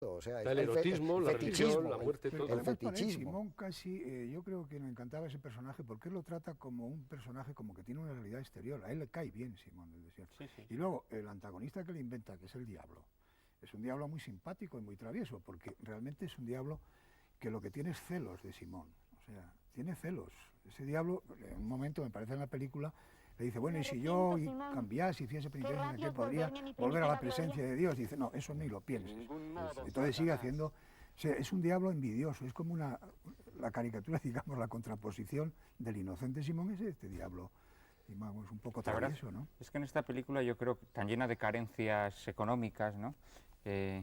O sea, el erotismo, la religión, la muerte, Pero todo. el además para él, fetichismo. Simón casi, yo creo que me encantaba ese personaje porque él lo trata como un personaje como que tiene una realidad exterior. A él le cae bien Simón del Desierto. Sí, sí. Y luego el antagonista que le inventa, que es el diablo, es un diablo muy simpático y muy travieso, porque realmente es un diablo que lo que tiene es celos de Simón. O sea, tiene celos. Ese diablo, en un momento, me parece en la película, le dice, bueno, y si yo cambiase, hiciese penitencia, ¿qué podría volver a la presencia de Dios? Dice, no, eso ni lo pienses. Entonces sigue haciendo... O sea, es un diablo envidioso, es como la caricatura, digamos, la contraposición del inocente Simón es este diablo, digamos, un poco La verdad travieso, ¿no? es que en esta película yo creo que tan llena de carencias económicas, ¿no?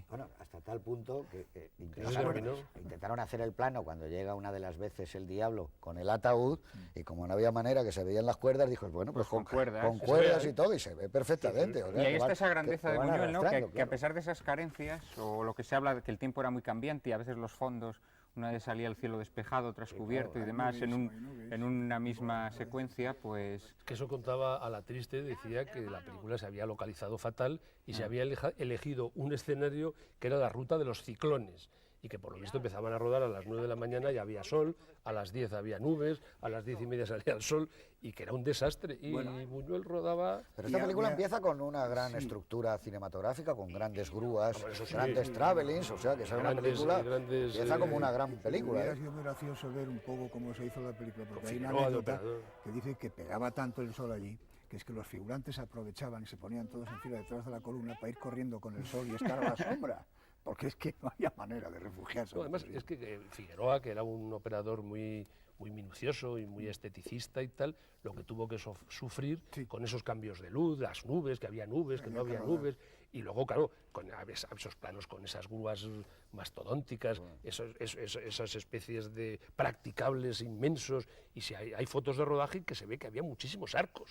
Bueno, hasta tal punto que terminó. intentaron hacer el plano cuando llega una de las veces el diablo con el ataúd y como no había manera que se veían las cuerdas, dijo, bueno, pues con cuerdas. con cuerdas y todo y se ve perfectamente. O sea, Y ahí que está van- esa grandeza que de van Buñuel, ¿no? arrastrando, Que a claro. pesar de esas carencias, o lo que se habla de que el tiempo era muy cambiante y a veces los fondos, una vez salía el cielo despejado, otras cubierto y hay demás, nubes, hay nubes. en una misma secuencia, pues... Que eso contaba a la triste, decía que la película se había localizado fatal y se había elegido un escenario que era la ruta de los ciclones y que por lo visto empezaban a rodar a las 9 de la mañana y había sol, a las 10 había nubes, a las 10:30 salía el sol y que era un desastre y Buñuel rodaba... Pero esta Y película había- empieza con una gran estructura cinematográfica, con grandes grúas, grandes travelings, o sea que es una Grandes, película, grandes, empieza como una gran película. Hubiera sido muy gracioso ver un poco cómo se hizo la película, porque hay una Figueroa de anécdota operador. que dice que pegaba tanto el sol allí, que es que los figurantes aprovechaban y se ponían todos en fila detrás de la columna para ir corriendo con el sol y estar a la sombra, porque es que no había manera de refugiarse. No, además, es que Figueroa, que era un operador muy minucioso y muy esteticista y tal, lo que tuvo que sufrir Sí. con esos cambios de luz, las nubes, que había nubes, que no había Había que nubes, y luego, claro, con esos planos con esas grúas mastodónticas, esas especies de practicables inmensos, y si hay fotos de rodaje que se ve que había muchísimos arcos.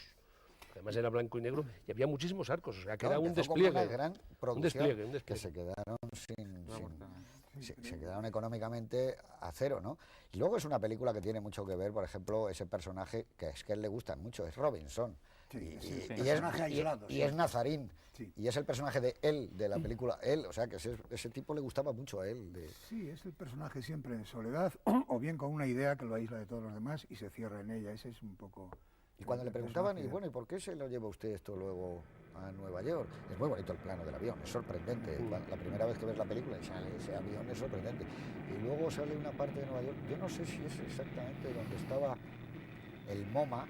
Además era blanco y negro y había muchísimos arcos, o sea que No, era un empezó como despliegue. una gran un producción despliegue, un que despliegue. se quedaron se quedaron económicamente a cero, ¿no? Y luego es una película que tiene mucho que ver, por ejemplo, ese personaje que es que a él le gusta mucho, es Robinson. Sí, y, sí, y- sí. y Personaje es, aislado, y sí. es Nazarín. Sí. Y es el personaje de él, de la película él, o sea que ese tipo le gustaba mucho a él. Sí, es el personaje siempre en soledad, o bien con una idea que lo aísla de todos los demás y se cierra en ella, ese es un poco... Y cuando le el preguntaban, y personaje. bueno, ¿y por qué se lo lleva usted esto luego a Nueva York? Es muy bonito el plano del avión, es sorprendente. La primera vez que ves la película y sale ese avión es sorprendente. Y luego sale una parte de Nueva York, yo no sé si es exactamente donde estaba el MoMA,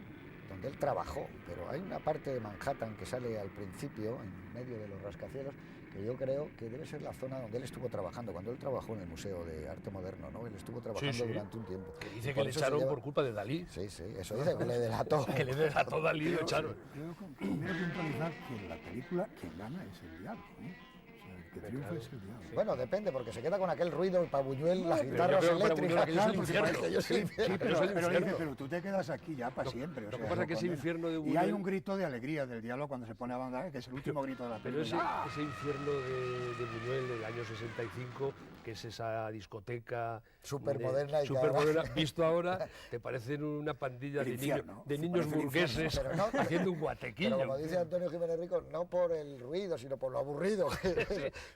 donde él trabajó, pero hay una parte de Manhattan que sale al principio, en medio de los rascacielos, que yo creo que debe ser la zona donde él estuvo trabajando, cuando él trabajó en el Museo de Arte Moderno, ¿no? Él estuvo trabajando Sí. durante un tiempo. Que Y dice que por le eso se echaron lleva- por culpa de Dalí. Sí, eso dice, que le delató. Que le delató Dalí y lo echaron. Creo que conviene puntualizar que en la película quien gana es el diablo, ¿no? O sea, el que triunfa es el diablo. Bueno, depende, porque se queda con aquel ruido para Buñuel, las pero guitarras yo creo que para Buñuel eléctricas. aquello es el porque infierno. parece que ellos el Sí, infierno. pero, eso es el pero infierno. dice, pero tú te quedas aquí ya para siempre. lo que pasa es que ese condena. infierno de Y Buñuel- hay un grito de alegría del diablo cuando se pone a banda, que es el último grito de la Pero película. ese infierno de Buñuel del año 65, que es esa discoteca Supermoderna y que supermoderna, ahora- visto ahora, te parecen una pandilla El infierno. de Se niños parece el burgueses infierno. Pero no- haciendo un guatequillo. Pero como dice Antonio Jiménez Rico, no por el ruido, sino por lo aburrido.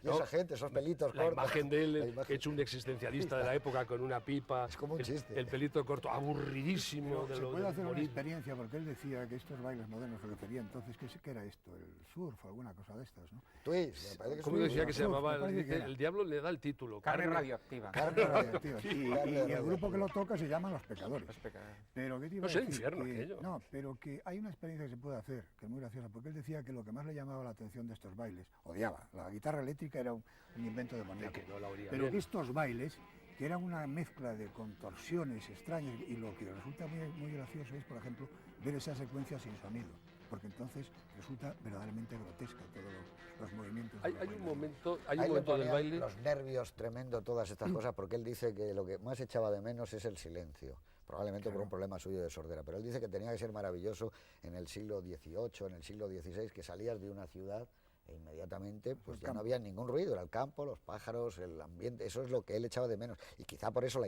Y No, esa gente, esos pelitos La cortos. imagen de La él, imagen- hecho un existencialista de la época con una pipa, Es como un chiste. el pelito corto, aburridísimo Pero de se lo puede de hacer una morir. experiencia, porque él decía que estos bailes modernos se refería entonces, ¿qué era esto? ¿El surf o alguna cosa de estas, no? Twist, me parece que es ¿Cómo un- decía que se Surf, llamaba? me parece que Dice, era. el diablo le da el título. Carne radioactiva. Carne radioactiva. Y el radioactiva. grupo que lo toca se llama Los Pecadores. Los Pecadores. Pero ¿qué te iba No a sé, decir? infierno Que- aquello. No, pero que hay una experiencia que se puede hacer, que es muy graciosa, porque él decía que lo que más le llamaba la atención de estos bailes, odiaba, la guitarra eléctrica era un invento demoníaco, Que no la oía pero bien. que estos bailes, que eran una mezcla de contorsiones extrañas, y lo que resulta muy gracioso es, por ejemplo, ver esas secuencias sin sonido, porque entonces resulta verdaderamente grotesca todos los movimientos. de Hay los un bailes. momento, hay Ahí un le momento del ponían baile. los nervios tremendo, todas estas cosas, porque él dice que lo que más echaba de menos es el silencio, probablemente por un problema suyo de sordera, pero él dice que tenía que ser maravilloso en el siglo XVIII, en el siglo XVI, que salías de una ciudad e inmediatamente pues ya no había ningún ruido, era el campo, los pájaros, el ambiente, eso es lo que él echaba de menos. Y quizá por eso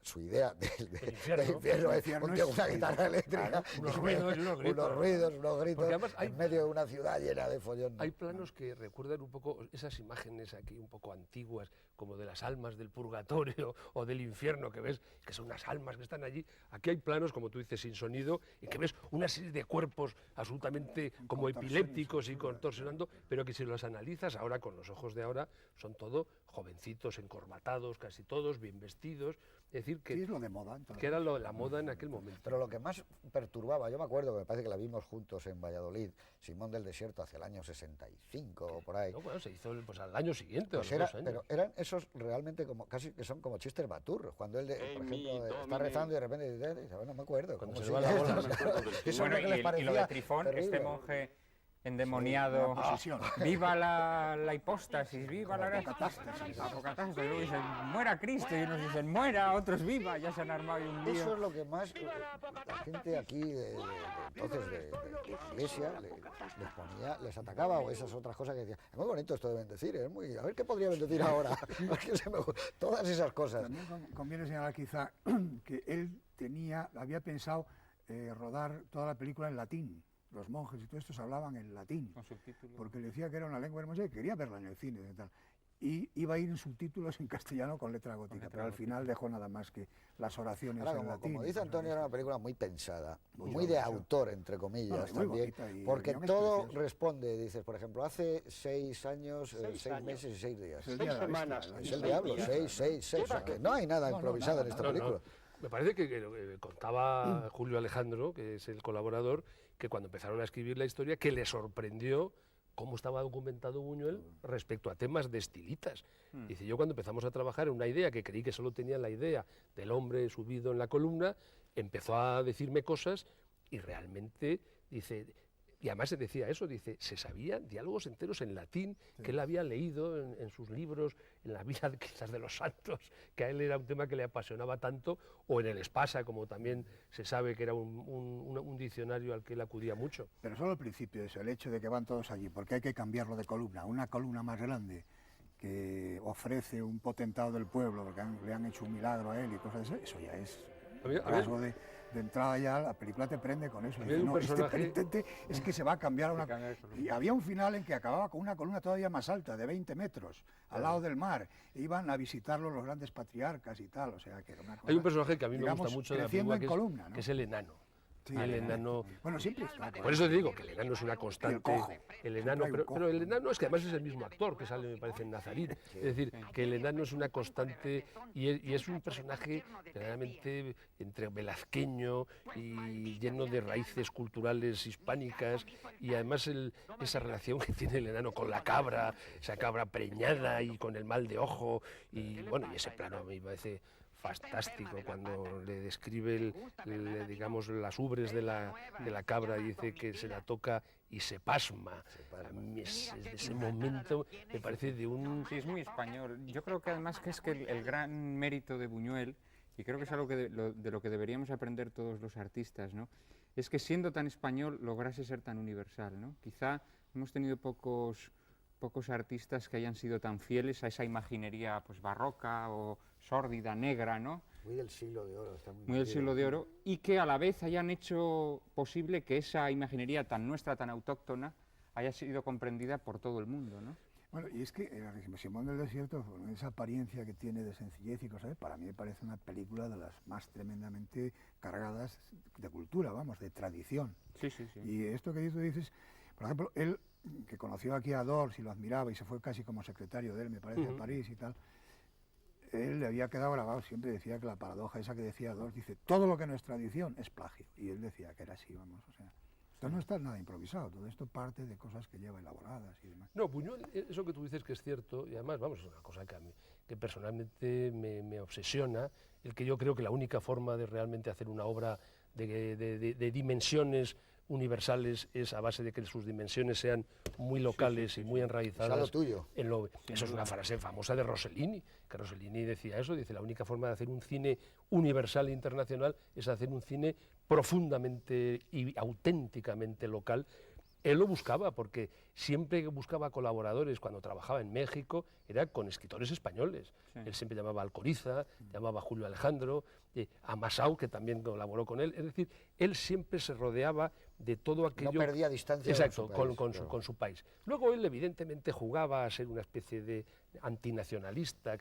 su idea del infierno es un tío con una guitarra eléctrica, unos ruidos y unos gritos. Unos gritos, además en medio de una ciudad llena de follón. Hay planos que recuerdan un poco esas imágenes aquí un poco antiguas, como de las almas del purgatorio o del infierno, que ves que son unas almas que están allí. Aquí hay planos, como tú dices, sin sonido, y que ves una serie de cuerpos absolutamente como epilépticos y contorsionando, pero que si los analizas ahora con los ojos de ahora, son todo jovencitos, encorbatados, casi todos, bien vestidos. Es decir, que, sí, es lo de moda, que era la moda en aquel momento. Pero lo que más perturbaba, yo me acuerdo que me parece que la vimos juntos en Valladolid, Simón del Desierto, hacia el año 65 o por ahí. No, bueno, se hizo pues, al año siguiente, pues a los 2 años. Pero eran esos realmente como casi que son como chistes baturros, cuando él, por ejemplo, está rezando y de repente dice, bueno, no me acuerdo. Cuando se le va la bola. Bueno, y lo de Trifón, terrible. Este monje endemoniado, viva la hipóstasis, viva la apocatástasis, luego dicen, muera Cristo, y unos dicen, muera, otros viva, ya se han armado un lío. Eso es lo que más la gente aquí de iglesia les atacaba, o esas otras cosas que decían, es muy bonito esto de bendecir, a ver qué podría bendecir ahora, todas esas cosas. También conviene señalar quizá que él había pensado rodar toda la película en latín. Los monjes y todo estos hablaban en latín, porque le decía que era una lengua hermosa y quería verla en el cine y tal. Y iba a ir en subtítulos en castellano con letra gótica, pero al final dejó nada más que las oraciones en latín. Como dice Antonio, era una película muy pensada, muy de autor, entre comillas, también, porque todo responde, dices, por ejemplo, hace 6 años, 6 meses y 6 días. 6 semanas. Es el diablo, 6, o sea, que no hay nada improvisado en esta película. Me parece que contaba Julio Alejandro, que es el colaborador, que cuando empezaron a escribir la historia, que le sorprendió cómo estaba documentado Buñuel respecto a temas de estilitas. Dice, yo cuando empezamos a trabajar en una idea que creí que solo tenía la idea del hombre subido en la columna, empezó a decirme cosas y realmente, dice, y además se decía eso, dice, se sabían diálogos enteros en latín que él había leído en sus libros, en la vida quizás de los santos, que a él era un tema que le apasionaba tanto, o en el Espasa, como también se sabe que era un diccionario al que él acudía mucho. Pero solo al principio eso, el hecho de que van todos allí, porque hay que cambiarlo de columna, una columna más grande que ofrece un potentado del pueblo, porque le han hecho un milagro a él y cosas de eso ya es rasgo de entrada ya, la película te prende con eso. Dice, no, este penitente es que se va a cambiar a una... Y había un final en que acababa con una columna todavía más alta, de 20 metros, al lado del mar. E iban a visitarlo los grandes patriarcas y tal, o sea que era una cosa... Hay un personaje que a mí me gusta mucho de la película, ¿no? que es el enano. Sí, el enano... Bueno, siempre está. Por eso te digo que el enano es una constante. El enano, pero el enano es que además es el mismo actor que sale, me parece, en Nazarín. Es decir, que el enano es una constante y es un personaje realmente entre velazqueño y lleno de raíces culturales hispánicas, y además esa relación que tiene el enano con la cabra, esa cabra preñada y con el mal de ojo, y bueno, y ese plano a mí me parece fantástico cuando le describe digamos las ubres de la cabra y dice que se la toca y se pasma. A mí ese momento me parece de un... Sí, es muy español. Yo creo que además que es que el gran mérito de Buñuel, y creo que es algo que de lo que deberíamos aprender todos los artistas, ¿no?, es que siendo tan español lograse ser tan universal, ¿no? Quizá hemos tenido pocos artistas que hayan sido tan fieles a esa imaginería pues barroca o sórdida, negra, ¿no? Muy del siglo de oro. Está muy del siglo de oro, y que a la vez hayan hecho posible que esa imaginería tan nuestra, tan autóctona, haya sido comprendida por todo el mundo, ¿no? Bueno, y es que Simón del Desierto, con esa apariencia que tiene de sencillez y cosas, para mí me parece una película de las más tremendamente cargadas de cultura, vamos, de tradición. Sí, sí, sí. Y esto que tú dices, por ejemplo, él, que conoció aquí a Dors y lo admiraba y se fue casi como secretario de él, me parece, a París y tal, él le había quedado grabado, siempre decía que la paradoja esa que decía Dors, dice, todo lo que no es tradición es plagio. Y él decía que era así, vamos, o sea, esto no está nada improvisado, todo esto parte de cosas que lleva elaboradas y demás. No, Buñuel, eso que tú dices que es cierto, y además, vamos, es una cosa que a mí, que personalmente me obsesiona, el que yo creo que la única forma de realmente hacer una obra de dimensiones universales es a base de que sus dimensiones sean muy locales y muy enraizadas. Lo tuyo. Eso es una frase famosa de Rossellini, que Rossellini decía eso, dice, la única forma de hacer un cine universal e internacional es hacer un cine profundamente y auténticamente local, él lo buscaba, porque siempre que buscaba colaboradores cuando trabajaba en México, era con escritores españoles. Sí. Él siempre llamaba a Alcoriza, llamaba a Julio Alejandro, a Masao, que también colaboró con él. Es decir, él siempre se rodeaba de todo aquello... No perdía distancia exacto, con su país, con su país. Luego él evidentemente jugaba a ser una especie de antinacionalista, que